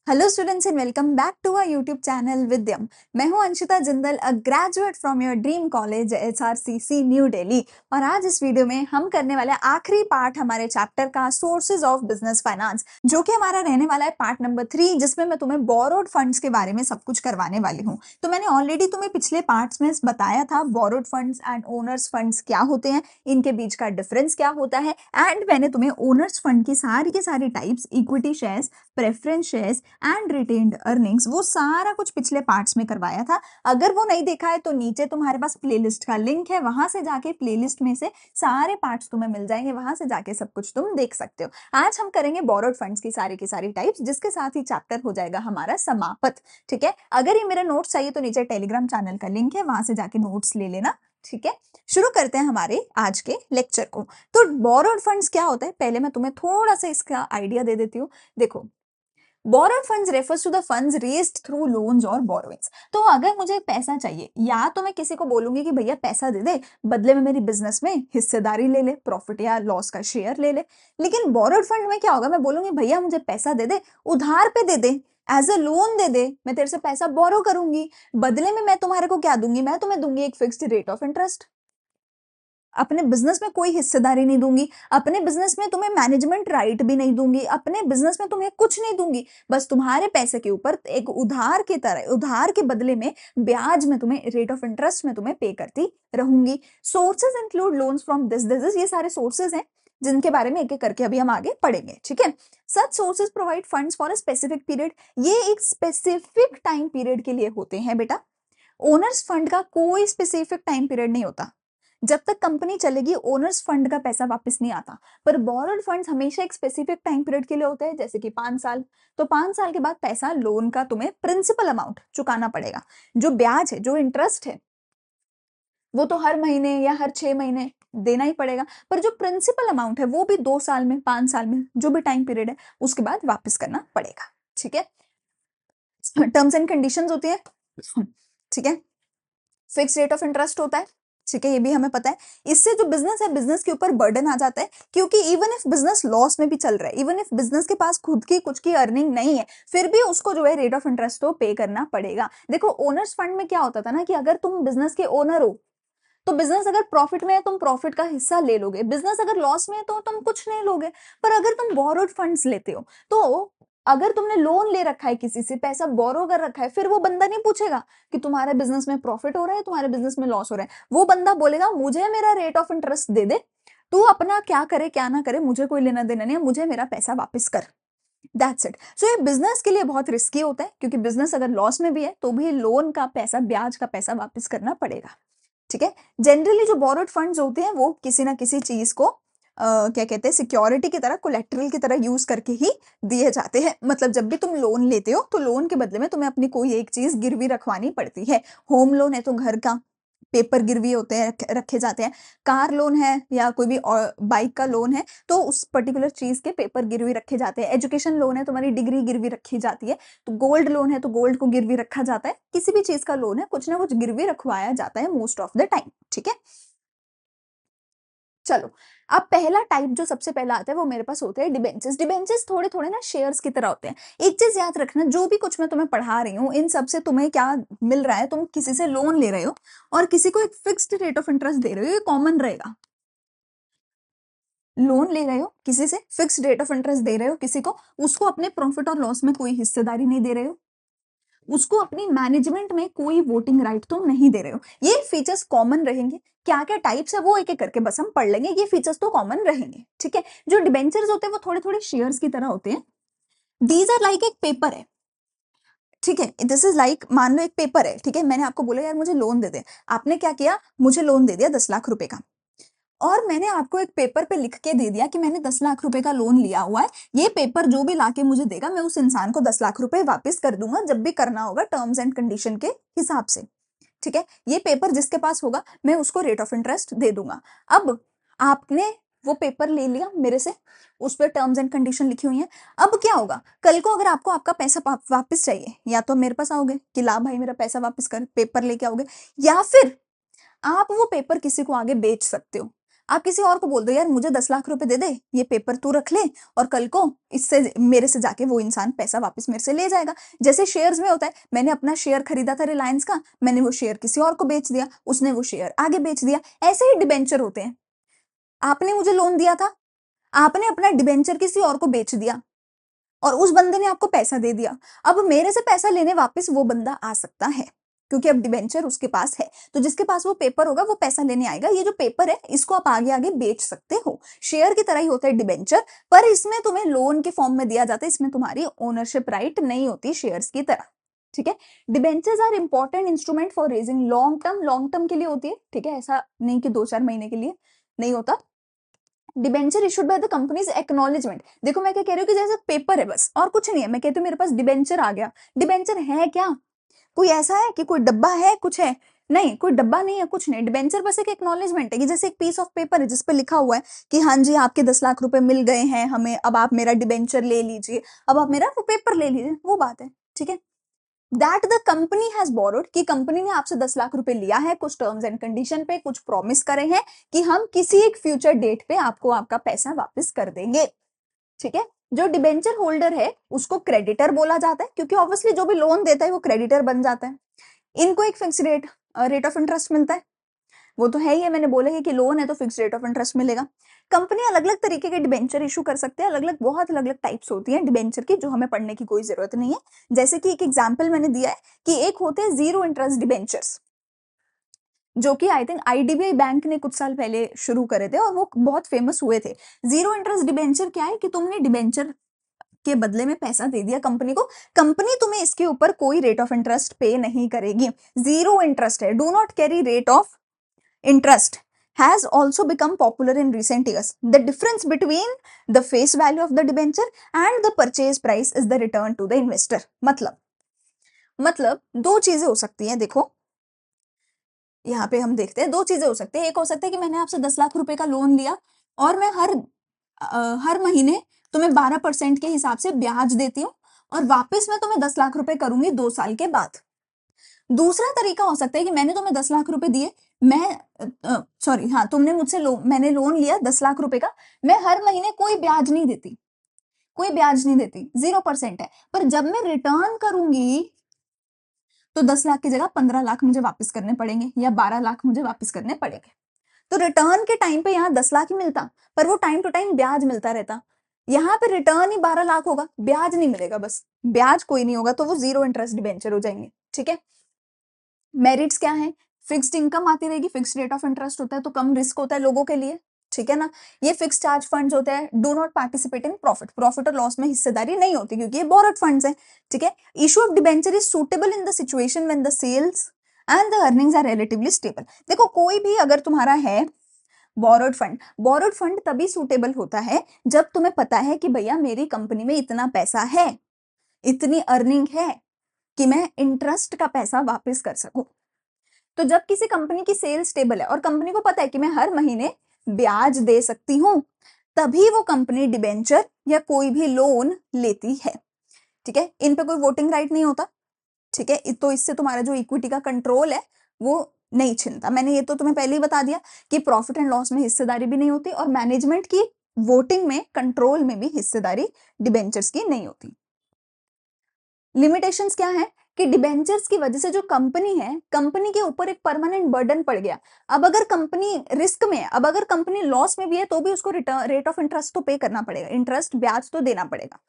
Hello students and welcome back to our YouTube channel Vidyam. मैं हूं Anshita Jindal, a graduate from your dream college HRCC New Delhi. और आज इस video में हम करने वाले आखिरी पार्ट हमारे चैप्टर का सोर्सेज ऑफ बिजनेस फाइनेंस, जो कि हमारा रहने वाला है पार्ट नंबर 3, जिसमें मैं तुम्हें बोरोड फंड्स के बारे में सब कुछ करवाने वाली हूँ। तो मैंने ऑलरेडी तुम्हें पिछले पार्ट्स में बताया था borrowed funds and owners funds क्या होते हैं, इनके बीच का डिफरेंस क्या होता है। एंड मैंने तुम्हें ओनर्स फंड की सारी types, equity shares, preference shares and retained earnings, वो सारा कुछ पिछले पार्ट्स में करवाया था। अगर वो नहीं देखा है तो नीचे तुम्हारे पास प्लेलिस्ट का लिंक है, वहां से जाके प्लेलिस्ट में से सारे पार्ट्स तुम्हें मिल जाएंगे, वहां से जाके सब कुछ तुम देख सकते हो। आज हम करेंगे बोरोड फंड्स की सारी टाइप्स, जिसके साथ ही चैप्टर हो जाएगा हमारा समाप्त। ठीक है, अगर ये मेरा नोट्स चाहिए तो नीचे टेलीग्राम चैनल का लिंक है, वहां से जाके नोट्स ले लेना। ठीक है, शुरू करते हैं हमारे आज के लेक्चर को। तो बोरोड फंड्स क्या होता है, पहले मैं तुम्हें थोड़ा सा इसका आइडिया दे देती हूँ। देखो, borrowed funds refers to the funds raised through loans और borrowings। तो अगर मुझे पैसा चाहिए, या तो मैं किसी को बोलूंगी कि भैया पैसा दे दे, बदले में मेरी बिजनेस में हिस्सेदारी ले ले, प्रॉफिट या लॉस का शेयर ले ले। लेकिन borrowed फंड में क्या होगा, मैं बोलूंगी भैया मुझे पैसा दे दे, उधार पे दे दे, एज अ लोन दे दे, मैं तेरे से पैसा बोरो करूंगी, बदले में मैं तुम्हारे को क्या दूंगी, मैं तुम्हें दूंगी एक फिक्स्ड रेट ऑफ इंटरेस्ट। अपने बिजनेस में कोई हिस्सेदारी नहीं दूंगी, अपने बिजनेस में तुम्हें मैनेजमेंट राइट भी नहीं दूंगी, अपने बिजनेस में तुम्हें कुछ नहीं दूंगी, बस तुम्हारे पैसे के ऊपर एक उधार की तरह, उधार के बदले में ब्याज में तुम्हें, रेट ऑफ इंटरेस्ट में तुम्हें पे करती रहूंगी। Sources include loans from this, ये सारे सोर्सेज हैं जिनके बारे में एक एक करके अभी हम आगे पढ़ेंगे। ठीक है, such sources provide funds for a specific period, ये एक स्पेसिफिक टाइम पीरियड के लिए होते हैं बेटा। ओनर्स फंड का कोई स्पेसिफिक टाइम पीरियड नहीं होता, जब तक कंपनी चलेगी ओनर्स फंड का पैसा वापस नहीं आता। पर बोरोड फंड्स हमेशा एक स्पेसिफिक टाइम पीरियड के लिए होते हैं, जैसे कि 5 साल। तो 5 साल के बाद पैसा, लोन का तुम्हें प्रिंसिपल अमाउंट चुकाना पड़ेगा। जो ब्याज है, जो इंटरेस्ट है, वो तो हर महीने या हर 6 महीने देना ही पड़ेगा। पर जो प्रिंसिपल अमाउंट है वो भी 2 साल में, 5 साल में, जो भी टाइम पीरियड है उसके बाद वापस करना पड़ेगा। ठीक है, टर्म्स एंड कंडीशंस होती है। ठीक है, फिक्स रेट ऑफ इंटरेस्ट होता है। ठीक है, ये भी हमें पता है। इससे जो बिजनेस है, बिजनेस के ऊपर बर्डन आ जाता है, क्योंकि इवन इफ बिजनेस लॉस में भी चल रहा है, इवन इफ बिजनेस के पास खुद की कुछ की अर्निंग नहीं है, फिर भी उसको जो है रेट ऑफ इंटरेस्ट तो पे करना पड़ेगा। देखो, ओनर्स फंड में क्या होता था ना, कि अगर तुम बिजनेस के ओनर हो तो बिजनेस अगर प्रॉफिट में है तुम प्रॉफिट का हिस्सा ले लोगे, बिजनेस अगर लॉस में है तो तुम कुछ नहीं लोगे। पर अगर तुम बोरोड फंड्स लेते हो, तो अगर तुमने लोन ले रखा है, किसी से पैसा बोरो कर रखा है, फिर वो बंदा नहीं पूछेगा कि तुम्हारे बिजनेस में प्रॉफिट हो रहा है, तुम्हारे बिजनेस में लॉस हो रहा है। वो बंदा बोलेगा मुझे मेरा रेट ऑफ इंटरेस्ट दे दे, तू अपना क्या करे क्या ना करे, मुझे कोई लेना देना नहीं है, मुझे मेरा पैसा वापस कर। That's it. सो ये बिजनेस के लिए बहुत रिस्की होता है, क्योंकि बिजनेस अगर लॉस में भी है तो भी लोन का पैसा, ब्याज का पैसा वापस करना पड़ेगा। ठीक है, जनरली जो बोरोड फंड्स होते हैं वो किसी ना किसी चीज को क्या कहते हैं, सिक्योरिटी की तरह, कोलेक्ट्रल की तरह यूज करके ही दिए जाते हैं। मतलब जब भी तुम लोन लेते हो तो लोन के बदले में तुम्हें अपनी कोई एक चीज गिरवी रखवानी पड़ती है। होम लोन है तो घर का पेपर गिरवी होते हैं, रखे जाते हैं। कार लोन है या कोई भी बाइक का लोन है तो उस पर्टिकुलर चीज के पेपर गिरवी रखे जाते हैं। एजुकेशन लोन है, तुम्हारी डिग्री गिरवी रखी जाती है। तो गोल्ड लोन है तो गोल्ड को गिरवी रखा जाता है। किसी भी चीज का लोन है, कुछ ना कुछ गिरवी रखवाया जाता है मोस्ट ऑफ द टाइम। ठीक है, चलो, अब पहला टाइप जो सबसे पहला आता है वो मेरे पास होते हैं डिबेंचर्स। डिबेंचर्स थोड़े थोड़े ना शेयर्स की तरह होते हैं। एक चीज याद रखना, जो भी कुछ मैं तुम्हें पढ़ा रही हूँ, इन सब से तुम्हें क्या मिल रहा है, तुम किसी से लोन ले रहे हो और किसी को एक फिक्स्ड रेट ऑफ इंटरेस्ट दे रहे हो, ये कॉमन रहेगा। लोन ले रहे हो किसी से, फिक्स्ड रेट ऑफ इंटरेस्ट दे रहे हो किसी को, उसको अपने प्रॉफिट और लॉस में कोई हिस्सेदारी नहीं दे रहे हो, उसको अपनी मैनेजमेंट में कोई वोटिंग राइट तो नहीं दे रहे हो। ये फीचर्स कॉमन रहेंगे। क्या क्या टाइप्स है वो एक एक करके बस हम पढ़ लेंगे, ये फीचर्स तो कॉमन रहेंगे। ठीक है, जो डिबेंचर्स होते हैं वो थोड़े थोड़े शेयर्स की तरह होते हैं। दीज आर लाइक एक पेपर है। ठीक है, दिस इज लाइक, मान लो एक पेपर है। ठीक है, मैंने आपको बोला यार मुझे लोन दे दे, आपने क्या किया, मुझे लोन दे दिया 10 लाख रुपए का, और मैंने आपको एक पेपर पे लिख के दे दिया कि मैंने 10 लाख रुपए का लोन लिया हुआ है। ये पेपर जो भी लाके मुझे देगा, मैं उस इंसान को 10 लाख रुपए वापस कर दूंगा, जब भी करना होगा टर्म्स एंड कंडीशन के हिसाब से। ठीक है, ये पेपर जिसके पास होगा मैं उसको रेट ऑफ इंटरेस्ट दे दूंगा। अब आपने वो पेपर ले लिया मेरे से, उस पर टर्म्स एंड कंडीशन लिखी हुई है। अब क्या होगा, कल को अगर आपको आपका पैसा वापस चाहिए, या तो मेरे पास आओगे कि ला भाई मेरा पैसा वापस कर, पेपर लेके आओगे, या फिर आप वो पेपर किसी को आगे बेच सकते हो। आप किसी और को बोल दो यार मुझे 10 लाख रुपए दे दे, ये पेपर तू रख ले और कल को इससे मेरे से जाके वो इंसान पैसा वापस मेरे से ले जाएगा। जैसे शेयर्स में होता है, मैंने अपना शेयर खरीदा था रिलायंस का, मैंने वो शेयर किसी और को बेच दिया, उसने वो शेयर आगे बेच दिया। ऐसे ही डिबेंचर होते हैं। आपने मुझे लोन दिया था, आपने अपना डिबेंचर किसी और को बेच दिया और उस बंदे ने आपको पैसा दे दिया। अब मेरे से पैसा लेने वापस वो बंदा आ सकता है क्योंकि अब डिबेंचर उसके पास है। तो जिसके पास वो पेपर होगा वो पैसा लेने आएगा। ये जो पेपर है इसको आप आगे आगे बेच सकते हो। शेयर की तरह ही होता है डिबेंचर, पर इसमें तुम्हें लोन के फॉर्म में दिया जाता है। इसमें तुम्हारी ओनरशिप राइट नहीं होती शेयर्स की तरह। ठीक है। Debentures are important instrument for raising long term के लिए होती है। ठीक है, ऐसा नहीं कि 2-4 महीने के लिए नहीं होता। Debenture issued by the companies acknowledgement. देखो मैं क्या कह रही हूँ कि जैसे पेपर है बस और कुछ नहीं है। मैं कहती हूँ मेरे पास डिबेंचर आ गया। डिबेंचर है क्या? कोई ऐसा है कि कोई डब्बा है, कुछ है? नहीं, कोई डब्बा नहीं है, कुछ नहीं। डिबेंचर बस एक एक्नॉलेजमेंट है कि जैसे एक पीस ऑफ पेपर है जिसपे लिखा हुआ है कि हाँ जी आपके 10 लाख रुपए मिल गए हैं हमें, अब आप मेरा डिबेंचर ले लीजिए, अब आप मेरा वो पेपर ले लीजिए, वो बात है। ठीक है। That the company has borrowed, कि कंपनी ने आपसे 10 लाख रुपए लिया है, कुछ टर्म्स एंड कंडीशन पे, कुछ प्रॉमिस करे हैं कि हम किसी एक फ्यूचर डेट पे आपको आपका पैसा वापस कर देंगे। ठीक है। जो डिबेंचर होल्डर है उसको क्रेडिटर बोला जाता है क्योंकि ऑब्वियसली जो भी लोन देता है वो क्रेडिटर बन जाता है। इनको एक फिक्स रेट ऑफ इंटरेस्ट मिलता है। वो तो है ही है, मैंने बोला है कि लोन है तो फिक्स रेट ऑफ इंटरेस्ट मिलेगा। कंपनी अलग अलग तरीके के डिबेंचर इशू कर सकते हैं। अलग अलग बहुत अलग अलग टाइप्स होती है डिबेंचर की, जो हमें पढ़ने की कोई जरूरत नहीं है। जैसे कि एक एग्जाम्पल मैंने दिया है कि एक होते हैं जीरो इंटरेस्ट डिबेंचर्स, जो कि आई थिंक आईडीबीआई बैंक ने कुछ साल पहले शुरू करे थे और वो बहुत फेमस हुए थे। जीरो इंटरेस्ट डिबेंचर क्या है कि तुमने डिबेंचर के बदले में पैसा दे दिया कंपनी को, कंपनी तुम्हें इसके ऊपर कोई रेट ऑफ इंटरेस्ट पे नहीं करेगी। जीरो इंटरेस्ट है, do not carry rate of interest has also become popular in recent years. The difference between the face value of the debenture and the purchase price is the return to the investor. मतलब दो चीजें हो सकती हैं। देखो यहाँ पे हम देखते हैं दो चीजें हो सकती है। एक हो सकता है कि मैंने आपसे 10 लाख रुपए का लोन लिया और मैं हर महीने तुम्हें 12% के हिसाब से ब्याज देती हूँ और वापस मैं तुम्हें 10 लाख रुपए करूंगी 2 साल के बाद। दूसरा तरीका हो सकता है कि मैंने तुम्हें 10 लाख रुपए दिए, मैं सॉरी हाँ, तुमने मुझसे मैंने लोन लिया 10 लाख रुपए का, मैं हर महीने कोई ब्याज नहीं देती, कोई ब्याज नहीं देती, 0% है। पर जब मैं रिटर्न करूंगी तो 10 लाख की जगह 15 लाख मुझे वापस करने पड़ेंगे या 12 लाख मुझे वापस करने पड़ेंगे। तो रिटर्न के टाइम पे यहाँ 10 लाख ही मिलता, पर वो टाइम टू टाइम ब्याज मिलता रहता। यहाँ पे रिटर्न ही 12 लाख होगा, ब्याज नहीं मिलेगा, बस ब्याज कोई नहीं होगा, तो वो जीरो इंटरेस्ट डिबेंचर हो जाएंगे। ठीक है। मेरिट्स क्या है? फिक्स्ड इनकम आती रहेगी, फिक्स्ड रेट ऑफ इंटरेस्ट होता है तो कम रिस्क होता है लोगों के लिए। ठीक है ना। ये फिक्स चार्ज फंड्स होते हैं। Do not participate in profit, profit और लॉस में हिस्सेदारी नहीं होती क्योंकि ये बोरोड फंड्स हैं। ठीक है। Issue of debenture is suitable in the situation when the sales and the earnings are relatively stable. देखो कोई भी अगर तुम्हारा है बोरोड फंड तभी सुटेबल होता है जब तुम्हें पता है कि भैया मेरी कंपनी में इतना पैसा है, इतनी अर्निंग है कि मैं इंटरेस्ट का पैसा वापस कर सकूं। तो जब किसी कंपनी की सेल स्टेबल है और कंपनी को पता है कि मैं हर महीने ब्याज दे सकती हूं, तभी वो कंपनी डिबेंचर या कोई भी लोन लेती है। ठीक है। इन पे कोई वोटिंग राइट नहीं होता। ठीक है। तो इससे तुम्हारा जो इक्विटी का कंट्रोल है वो नहीं छिनता। मैंने ये तो तुम्हें पहले ही बता दिया कि प्रॉफिट एंड लॉस में हिस्सेदारी भी नहीं होती और मैनेजमेंट की वोटिंग में, कंट्रोल में भी हिस्सेदारी डिबेंचर्स की नहीं होती। लिमिटेशंस क्या है कि डिबेंचर्स की वजह से जो कंपनी है, कंपनी के ऊपर एक परमानेंट बर्डन पड़ गया। अब अगर कंपनी रिस्क में है, अब अगर कंपनी लॉस में भी है तो भी उसको रेट ऑफ इंटरेस्ट तो पे करना पड़ेगा, इंटरेस्ट ब्याज तो देना पड़ेगा।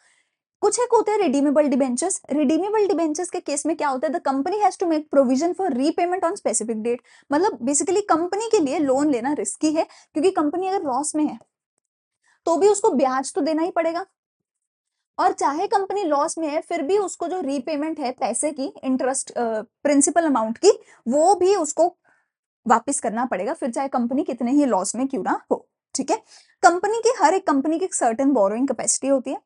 कुछ एक होते हैं रिडीमेबल डिबेंचर्स। रिडीमेबल डिबेंचर्स के केस में क्या होता है? The company has to make provision for repayment on specific date. मतलब बेसिकली कंपनी के लिए लोन लेना रिस्की है क्योंकि कंपनी अगर लॉस में है तो भी उसको ब्याज तो देना ही पड़ेगा, और चाहे कंपनी लॉस में है फिर भी उसको जो रीपेमेंट है पैसे की, इंटरेस्ट प्रिंसिपल अमाउंट की, वो भी उसको वापस करना पड़ेगा, फिर चाहे कंपनी कितने ही लॉस में क्यों ना हो। ठीक है। हर एक कंपनी की एक सर्टेन बोरोइंग कैपेसिटी होती है।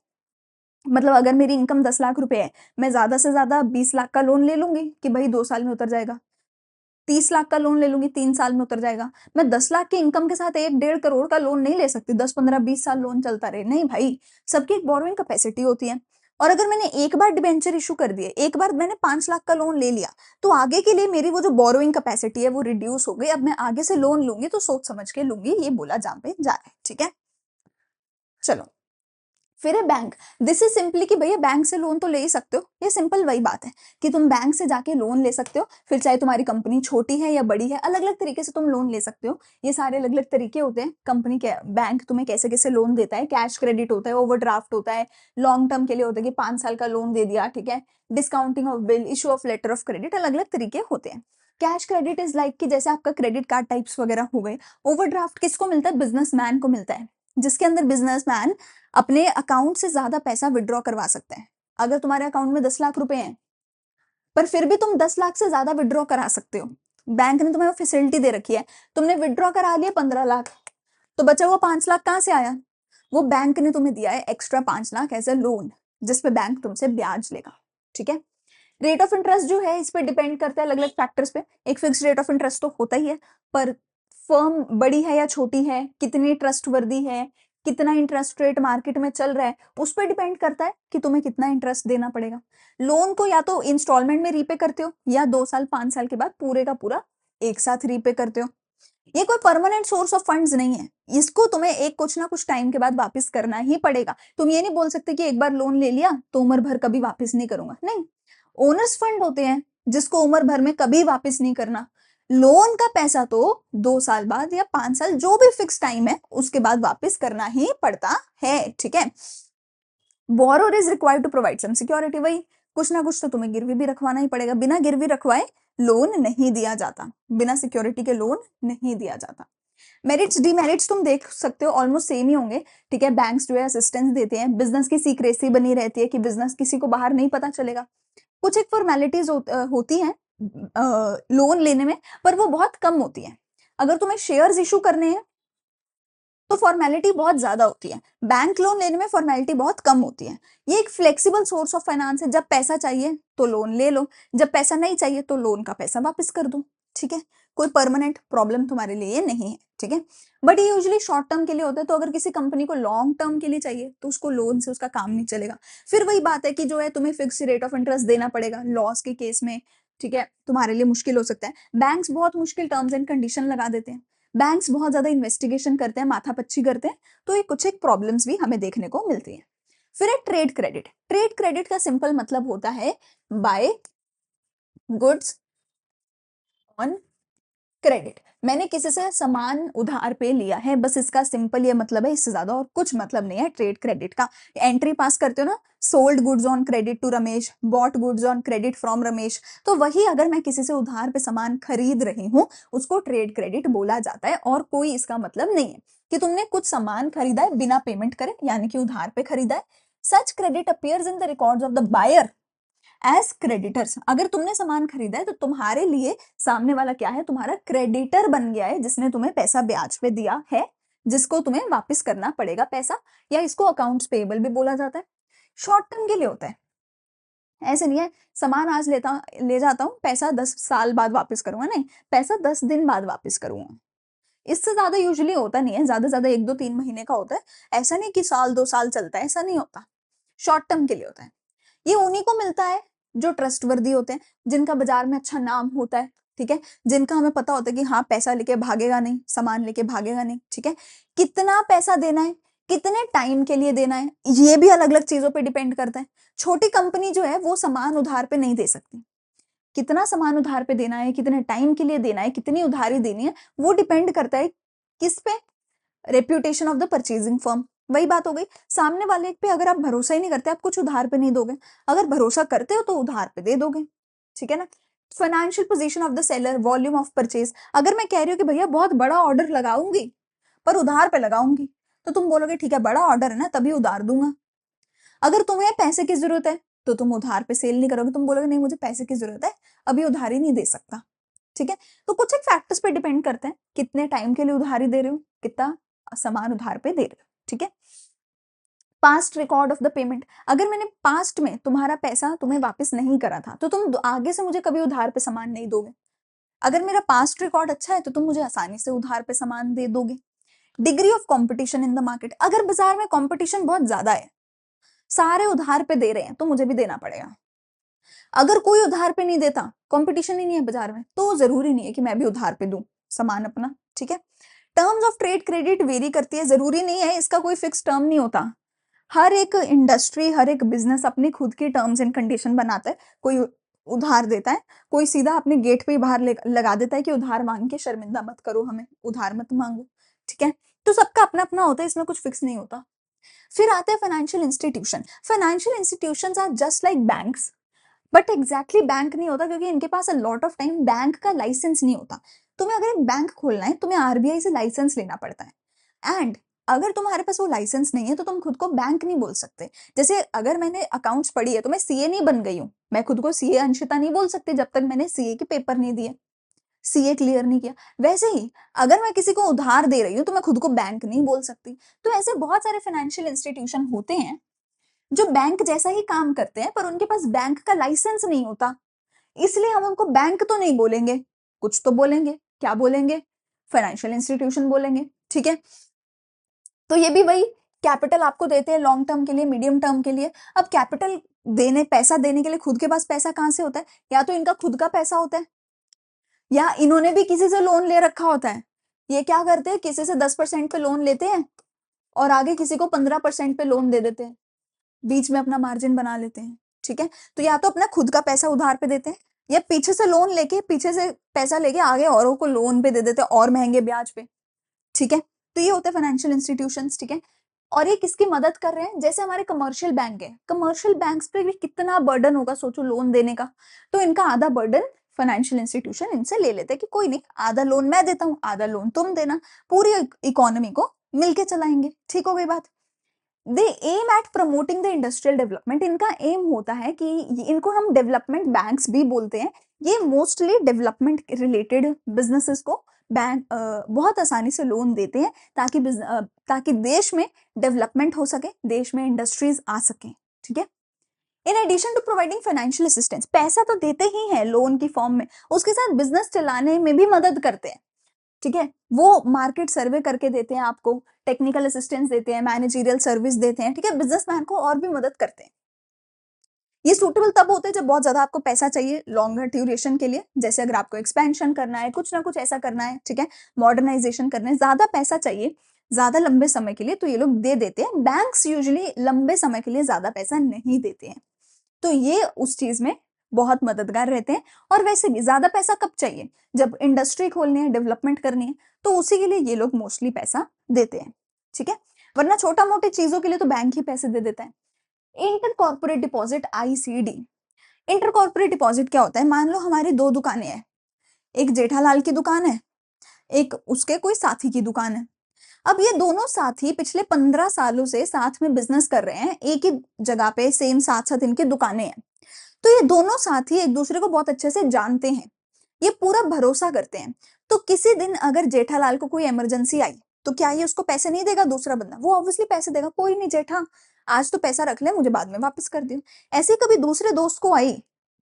मतलब अगर मेरी इनकम 10 लाख रुपए है, मैं ज्यादा से ज्यादा 20 लाख का लोन ले लूंगी कि भाई 2 साल में उतर जाएगा। 30 लाख का लोन ले लूंगी, 3 साल में उतर जाएगा। मैं 10 लाख की इनकम के साथ 1-1.5 करोड़ का लोन नहीं ले सकती, 10-15-20 साल लोन चलता रहे। नहीं भाई, सबकी एक बोरोइंग कैपेसिटी होती है। और अगर मैंने एक बार डिबेंचर इशू कर दिए, एक बार मैंने 5 लाख का लोन ले लिया, तो आगे के लिए मेरी वो जो बोरोइंग कैपेसिटी है वो रिड्यूस हो गई। अब मैं आगे से लोन लूंगी तो सोच समझ के लूंगी, ये बोला जहां पे जा रहा है। ठीक है, चलो फिर है बैंक। दिस इज सिंपली कि भैया बैंक से लोन तो ले ही सकते हो, ये सिंपल वही बात है कि तुम बैंक से जाके लोन ले सकते हो। फिर चाहे तुम्हारी कंपनी छोटी है या बड़ी है, अलग अलग तरीके से तुम लोन ले सकते हो। ये सारे अलग अलग तरीके होते हैं कंपनी के, बैंक तुम्हें कैसे कैसे लोन देता है। कैश क्रेडिट होता है, ओवरड्राफ्ट होता है, लॉन्ग टर्म के लिए होता है कि 5 साल का लोन दे दिया। ठीक है, discounting of bill, issue of letter of credit, अलग अलग तरीके होते हैं। कैश क्रेडिट इज लाइक कि जैसे आपका क्रेडिट कार्ड टाइप्स वगैरह हो गए। ओवरड्राफ्ट किसको मिलता है? बिजनेसमैन को मिलता है, जिसके अंदर बिजनेसमैन अपने अकाउंट से ज्यादा पैसा विड्रॉ करवा सकते हैं। अगर तुम्हारे अकाउंट में 10 लाख रुपए हैं, पर फिर भी तुम 10 लाख से ज्यादा विड्रॉ करा सकते हो। बैंक ने तुम्हें वो फैसिलिटी दे रखी है। तुमने विड्रॉ करा लिया 15 लाख, तो बचा हुआ 5 लाख कहां से आया? वो बैंक ने तुम्हें दिया है extra 5 lakh as a loan, जिसपे बैंक तुमसे ब्याज लेगा। ठीक है, रेट ऑफ इंटरेस्ट जो है इस पे डिपेंड करता है अलग अलग फैक्टर्स पे। एक फिक्स रेट ऑफ इंटरेस्ट तो होता ही है, पर फर्म बड़ी है या छोटी है, कितनी ट्रस्टवर्दी है, कितना इंटरेस्ट रेट मार्केट में चल रहा है, उस पर डिपेंड करता है कि तुम्हें कितना इंटरेस्ट देना पड़ेगा। लोन को या तो इंस्टॉलमेंट में रीपे करते हो, या 2 साल 5 साल के बाद पूरे का पूरा एक साथ रीपे करते हो। ये कोई परमानेंट सोर्स ऑफ फंड्स नहीं है, इसको तुम्हें एक कुछ ना कुछ टाइम के बाद वापस करना ही पड़ेगा। तुम ये नहीं बोल सकते कि एक बार लोन ले लिया तो उम्र भर कभी वापस नहीं करूंगा, नहीं। ओनर्स फंड होते हैं जिसको उम्र भर में कभी वापस नहीं करना। लोन का पैसा तो 2 साल बाद या 5 साल, जो भी फिक्स टाइम है उसके बाद वापस करना ही पड़ता है। ठीक है, borrower is required to provide some security, वही कुछ ना कुछ तो तुम्हें गिरवी भी रखवाना ही पड़ेगा। बिना गिरवी रखवाए लोन नहीं दिया जाता, बिना सिक्योरिटी के लोन नहीं दिया जाता। मेरिट्स डीमेरिट्स तुम देख सकते हो, ऑलमोस्ट सेम ही होंगे। ठीक है, बैंक्स जो है असिस्टेंस देते हैं, बिजनेस की सीक्रेसी बनी रहती है कि बिजनेस किसी को बाहर नहीं पता चलेगा। कुछ एक फॉर्मेलिटीज होती हैं लोन लेने में, पर वो बहुत कम होती है। अगर तुम्हें शेयर्स इशू करने हैं तो फॉर्मेलिटी बहुत ज्यादा होती है, बैंक लोन लेने में फॉर्मेलिटी बहुत कम होती है। ये एक फ्लेक्सिबल सोर्स ऑफ फाइनेंस है, जब पैसा चाहिए तो लोन ले लो, जब पैसा नहीं चाहिए तो लोन का पैसा वापस कर दो। ठीक है, कोई परमानेंट प्रॉब्लम तुम्हारे लिए नहीं है। ठीक है, बट ये यूजुअली शॉर्ट टर्म के लिए होता है। तो अगर किसी कंपनी को लॉन्ग टर्म के लिए चाहिए तो उसको लोन से उसका काम नहीं चलेगा। फिर वही बात है कि जो है तुम्हें फिक्स रेट ऑफ इंटरेस्ट देना पड़ेगा लॉस के केस में। ठीक है, तुम्हारे लिए मुश्किल हो सकता है। बैंक्स बहुत मुश्किल टर्म्स एंड कंडीशन लगा देते हैं, बैंक्स बहुत ज्यादा इन्वेस्टिगेशन करते हैं, माथापच्ची करते हैं, तो ये कुछ एक प्रॉब्लम्स भी हमें देखने को मिलती हैं। फिर है ट्रेड क्रेडिट। ट्रेड क्रेडिट का सिंपल मतलब होता है बाय गुड्स ऑन क्रेडिट। मैंने किसी से सामान उधार पे लिया है, बस इसका सिंपल ये मतलब है, इससे ज्यादा और कुछ मतलब नहीं है ट्रेड क्रेडिट का। एंट्री पास करते हो ना, sold goods on credit to Ramesh, bought goods on credit from Ramesh, तो वही अगर मैं किसी से उधार पे सामान खरीद रही हूँ उसको ट्रेड क्रेडिट बोला जाता है। और कोई इसका मतलब नहीं है कि तुमने कुछ सामान खरीदा है बिना पेमेंट करे, यानी कि उधार पे खरीदा है। Such credit appears in the records of the buyer as creditors. अगर तुमने सामान खरीदा है तो तुम्हारे लिए सामने वाला क्या है? तुम्हारा क्रेडिटर बन गया है, जिसने तुम्हें पैसा ब्याज पे दिया है, जिसको तुम्हें वापस करना पड़ेगा पैसा, या इसको अकाउंट्स पेएबल भी बोला जाता है। शॉर्ट टर्म के लिए होता है, ऐसे नहीं है सामान आज ले जाता हूँ, पैसा 10 साल बाद वापस करूंगा, नहीं, पैसा 10 दिन बाद वापस करूंगा। इससे ज्यादा यूजुअली होता नहीं है, ज्यादा 1 2 3 महीने का होता है। ऐसा नहीं कि साल 2 साल चलता है, ऐसा नहीं होता। शॉर्ट टर्म के लिए होता है। ये उन्हीं को मिलता है जो ट्रस्टवर्दी होते हैं, जिनका बाजार में अच्छा नाम होता है। ठीक है, जिनका हमें पता होता है कि हाँ पैसा लेके भागेगा नहीं, सामान लेके भागेगा नहीं। ठीक है, कितना पैसा देना है, कितने टाइम के लिए देना है, ये भी अलग अलग चीजों पे डिपेंड करता है। छोटी कंपनी जो है वो सामान उधार पे नहीं दे सकती। कितना सामान उधार पे देना है, कितने टाइम के लिए देना है, कितनी उधारी देनी है, वो डिपेंड करता है किस पे? Reputation of the purchasing firm. वही बात हो गई, सामने वाले पे अगर आप भरोसा ही नहीं करते, आप कुछ उधार पे नहीं दोगे। अगर भरोसा करते हो तो उधार पे दे दोगे। ठीक है ना। Financial position of the seller, volume of purchase. अगर मैं कह रही हूँ कि भैया बहुत बड़ा ऑर्डर लगाऊंगी पर उधार पे लगाऊंगी, तो तुम बोलोगे ठीक है बड़ा ऑर्डर है ना तभी उधार दूंगा। अगर तुम्हें पैसे की जरूरत है तो तुम उधार पे सेल नहीं करोगे, तुम बोलोगे नहीं मुझे पैसे की जरूरत है, अभी उधारी नहीं दे सकता। ठीक है, तो कुछ एक फैक्टर्स पे डिपेंड करते हैं, कितने टाइम के लिए उधारी दे रहे हो, कितना सामान उधार पे दे रहे हो। ठीक है, past record of the payment. अगर मैंने पास्ट में तुम्हारा पैसा तुम्हें वापस नहीं करा था तो तुम आगे से मुझे कभी उधार पे सामान नहीं दोगे। अगर मेरा पास्ट रिकॉर्ड अच्छा है तो तुम मुझे आसानी से उधार पे सामान दे दोगे। Degree of competition in the market. अगर बाजार में कंपटीशन बहुत ज्यादा है सारे उधार पे दे रहे हैं तो मुझे भी देना पड़ेगा। अगर कोई उधार पे नहीं देता, कंपटीशन ही नहीं है बाजार में, तो जरूरी नहीं है कि मैं भी उधार पे दूं सामान अपना, ठीक है। Terms of trade credit very करती है, जरूरी नहीं है, इसका कोई फिक्स टर्म नहीं होता। हर एक इंडस्ट्री, हर एक बिजनेस अपनी खुद की टर्म्स एंड कंडीशन बनाता है। कोई उधार देता है, कोई सीधा अपने गेट पे ही बाहर लगा देता है कि उधार मांग के शर्मिंदा मत करो, हमें उधार मत मांगो, ठीक है। तो सबका अपना अपना होता है, इसमें कुछ फिक्स नहीं होता। फिर आते हैं financial institution. Financial institutions are just like banks, but exactly bank नहीं होता, क्योंकि इनके पास a lot of time bank का लाइसेंस नहीं होता। तुम्हें अगर एक बैंक खोलना है, तुम्हें आरबीआई से लाइसेंस लेना पड़ता है, एंड अगर तुम्हारे पास वो लाइसेंस नहीं है तो तुम खुद को बैंक नहीं बोल सकते। जैसे अगर मैंने अकाउंट्स पढ़ी है तो मैं सीए नहीं बन गई हूँ, मैं खुद को सीए अंशिता नहीं बोल सकती जब तक मैंने सीए के पेपर नहीं दिए, सीए क्लियर नहीं किया। वैसे ही अगर मैं किसी को उधार दे रही हूँ तो मैं खुद को बैंक नहीं बोल सकती। तो ऐसे बहुत सारे फाइनेंशियल इंस्टीट्यूशन होते हैं जो बैंक जैसा ही काम करते हैं, पर उनके पास बैंक का लाइसेंस नहीं होता, इसलिए हम उनको बैंक तो नहीं बोलेंगे, कुछ तो बोलेंगे। क्या बोलेंगे? फाइनेंशियल इंस्टीट्यूशन बोलेंगे, ठीक है। तो ये भी वही कैपिटल आपको देते हैं लॉन्ग टर्म के लिए, मीडियम टर्म के लिए। अब कैपिटल देने, पैसा देने के लिए खुद के पास पैसा कहां से होता है? या तो इनका खुद का पैसा होता है, या इन्होंने भी किसी से लोन ले रखा होता है। ये क्या करते हैं, किसी से 10% पे लोन लेते हैं और आगे किसी को 15% पे लोन दे देते हैं, बीच में अपना मार्जिन बना लेते हैं, ठीक है। तो या तो अपना खुद का पैसा उधार पे देते हैं, या पीछे से लोन लेके, पीछे से पैसा लेके आगे औरों को लोन पे दे देते हैं और महंगे ब्याज पे, ठीक है। तो ये होते हैं फाइनेंशियल इंस्टीट्यूशंस, ठीक है। और ये किसकी मदद कर रहे हैं? जैसे हमारे कमर्शियल बैंक है, कमर्शियल बैंक्स पे भी कितना बर्डन होगा सोचो लोन देने का। तो इनका आधा बर्डन फाइनेंशियल इंस्टीट्यूशन इनसे ले लेते हैं कि कोई नहीं, आधा लोन मैं देता हूँ, आधा लोन तुम देना, पूरी इकोनॉमी को मिलके चलाएंगे, ठीक हो गई बात। They aim at promoting the industrial development, इनका एम होता है कि इनको हम डेवलपमेंट बैंक्स भी बोलते हैं। ये मोस्टली डेवलपमेंट रिलेटेड बिजनेसेस को बैंक बहुत आसानी से लोन देते हैं, ताकि देश में डेवलपमेंट हो सके, देश में इंडस्ट्रीज आ सके, ठीक है। In addition to providing financial assistance, पैसा तो देते ही हैं लोन की फॉर्म में, उसके साथ बिजनेस चलाने में भी मदद करते हैं, ठीक है। वो मार्केट सर्वे करके देते हैं आपको, टेक्निकल असिस्टेंस देते हैं, मैनेजरियल सर्विस देते हैं, ठीक है, बिजनेसमैन को और भी मदद करते हैं। ये सूटेबल तब होते हैं जब बहुत ज्यादा आपको पैसा चाहिए लॉन्गर ड्यूरेशन के लिए, जैसे अगर आपको एक्सपेंशन करना है, कुछ ना कुछ ऐसा करना है, ठीक है, मॉडर्नाइजेशन करना है, ज्यादा पैसा चाहिए ज्यादा लंबे समय के लिए, तो ये लोग दे देते हैं। बैंक्स यूजुअली लंबे समय के लिए ज्यादा पैसा नहीं देते हैं, तो ये उस चीज में बहुत मददगार रहते हैं। और वैसे भी ज्यादा पैसा कब चाहिए? जब इंडस्ट्री खोलनी है, डेवलपमेंट करनी है, तो उसी के लिए ये लोग मोस्टली पैसा देते हैं, ठीक है। वरना छोटा मोटे चीजों के लिए तो बैंक ही पैसे दे देता है। Inter corporate deposit, ICD. Inter corporate deposit क्या होता है? मान लो हमारी दो दुकानें हैं, एक जेठालाल की दुकान है, एक उसके कोई साथी की दुकान है। अब ये दोनों साथी पिछले 15 सालों से साथ में बिजनेस कर रहे हैं, एक ही जगह पे सेम साथ साथ इनकी दुकानें हैं। तो ये दोनों साथी एक दूसरे को बहुत अच्छे से जानते हैं, ये पूरा भरोसा करते हैं। तो किसी दिन अगर जेठालाल को कोई इमरजेंसी आई, तो क्या ये उसको पैसे नहीं देगा दूसरा बंदा? वो ऑब्वियसली पैसे देगा, कोई नहीं जेठा, आज तो पैसा रख ले, मुझे बाद में वापस कर दियो। ऐसे ही कभी दूसरे दोस्त को आई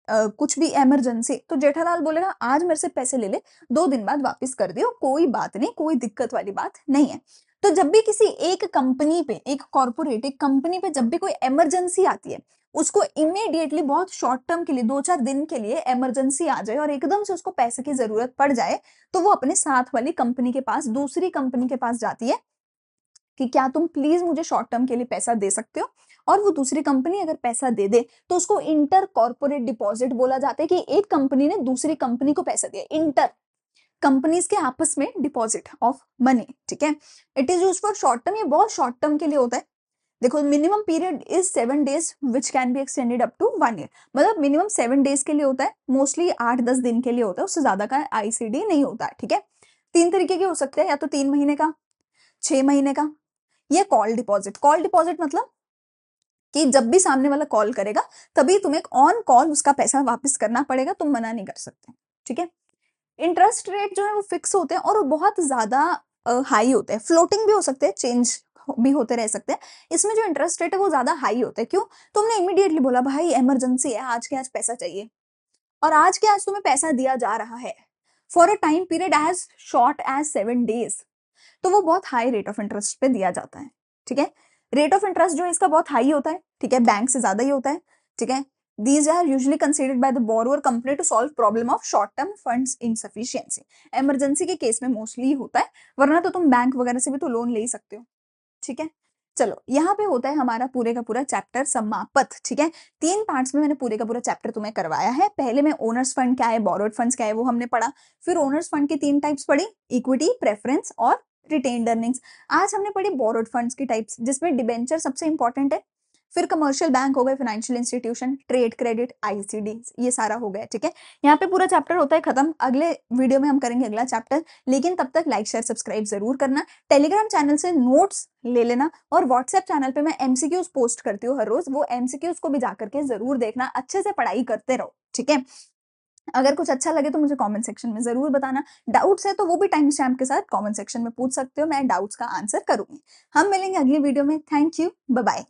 कुछ भी इमरजेंसी, तो जेठालाल बोलेगा आज मेरे से पैसे ले ले, 2 दिन बाद वापस कर दियो, कोई बात नहीं, कोई दिक्कत वाली बात नहीं है। तो जब भी किसी एक कंपनी पे, एक कॉर्पोरेट, एक कंपनी पे जब भी कोई इमरजेंसी आती है, उसको इमीडिएटली बहुत शॉर्ट टर्म के लिए 2-4 दिन के लिए इमरजेंसी आ जाए और एकदम से उसको पैसे की जरूरत पड़ जाए, तो वो अपने साथ वाली कंपनी के पास, दूसरी कंपनी के पास जाती है कि क्या तुम प्लीज मुझे शॉर्ट टर्म के लिए पैसा दे सकते हो। और वो दूसरी कंपनी अगर पैसा दे दे तो उसको इंटर कॉर्पोरेट डिपॉजिट बोला जाता है, कि एक कंपनी ने दूसरी कंपनी को पैसा दिया, इंटर कंपनीज के आपस में डिपॉजिट ऑफ मनी, ठीक है। It is use for short term, ये बहुत शॉर्ट टर्म के लिए होता है। देखो minimum period is 7 days which can be extended up to 1 year, मतलब मिनिमम 7 days के लिए होता है, मोस्टली 8-10 दिन के लिए होता है, उससे ज्यादा का आईसीडी नहीं होता है, ठीक है। 3 तरीके के हो सकते हैं, या तो 3 महीने का, 6 महीने का, या कॉल डिपॉजिट। कॉल डिपॉजिट मतलब कि जब भी सामने वाला कॉल करेगा तभी तुम्हें ऑन कॉल उसका पैसा वापस करना पड़ेगा, तुम मना नहीं कर सकते, ठीक है। इंटरेस्ट रेट जो है वो फिक्स होते हैं और वो बहुत ज्यादा हाई होते हैं, फ्लोटिंग भी हो सकते हैं, चेंज भी होते रह सकते हैं। इसमें जो इंटरेस्ट रेट है वो ज्यादा हाई होता है। क्यों? तुमने इमीडिएटली बोला भाई इमरजेंसी है, आज के आज पैसा चाहिए, और आज के आज तुम्हें पैसा दिया जा रहा है for a time period as short as 7 days, तो वो बहुत हाई रेट ऑफ इंटरेस्ट पे दिया जाता है, ठीक है। रेट ऑफ इंटरेस्ट जो है इसका बहुत हाई होता है, ठीक है, बैंक से ज्यादा ही होता है, ठीक है। These are usually considered by the borrower company to solve problem of short term funds insufficiency। Emergency के केस में मोस्टली होता है, वरना तो तुम बैंक वगैरह से भी तो लोन ले ही सकते हो, ठीक है। चलो यहाँ पे होता है हमारा पूरे का पूरा चैप्टर समाप्त, ठीक है। 3 पार्ट्स में मैंने पूरे का पूरा चैप्टर तुम्हें करवाया है। पहले में ओनर्स फंड क्या है, बोरोड फंड्स क्या है वो हमने पढ़ा। फिर ओनर्स फंड की 3 टाइप्स पढ़ी, इक्विटी, प्रेफरेंस और रिटेन्ड अर्निंग्स। आज हमने पढ़ी बोरोड फंड्स की टाइप्स, जिसमें डिबेंचर सबसे इंपॉर्टेंट है। फिर कमर्शियल बैंक हो गए, financial institution, trade credit, ICD, ये सारा हो गया, ठीक है। यहाँ पे पूरा चैप्टर होता है खत्म। अगले वीडियो में हम करेंगे अगला चैप्टर, लेकिन तब तक लाइक शेयर सब्सक्राइब जरूर करना। टेलीग्राम चैनल से नोट्स ले लेना, और व्हाट्सएप चैनल पे मैं एमसीक्यूज पोस्ट करती हूँ हर रोज, वो एमसीक्यूज को भी जाकर के जरूर देखना, अच्छे से पढ़ाई करते रहो, ठीक है। अगर कुछ अच्छा लगे तो मुझे कमेंट सेक्शन में जरूर बताना। डाउट्स है तो वो भी टाइम स्टैम्प के साथ कमेंट सेक्शन में पूछ सकते हो, मैं डाउट्स का आंसर करूंगी। हम मिलेंगे अगली वीडियो में। Thank you, bye bye.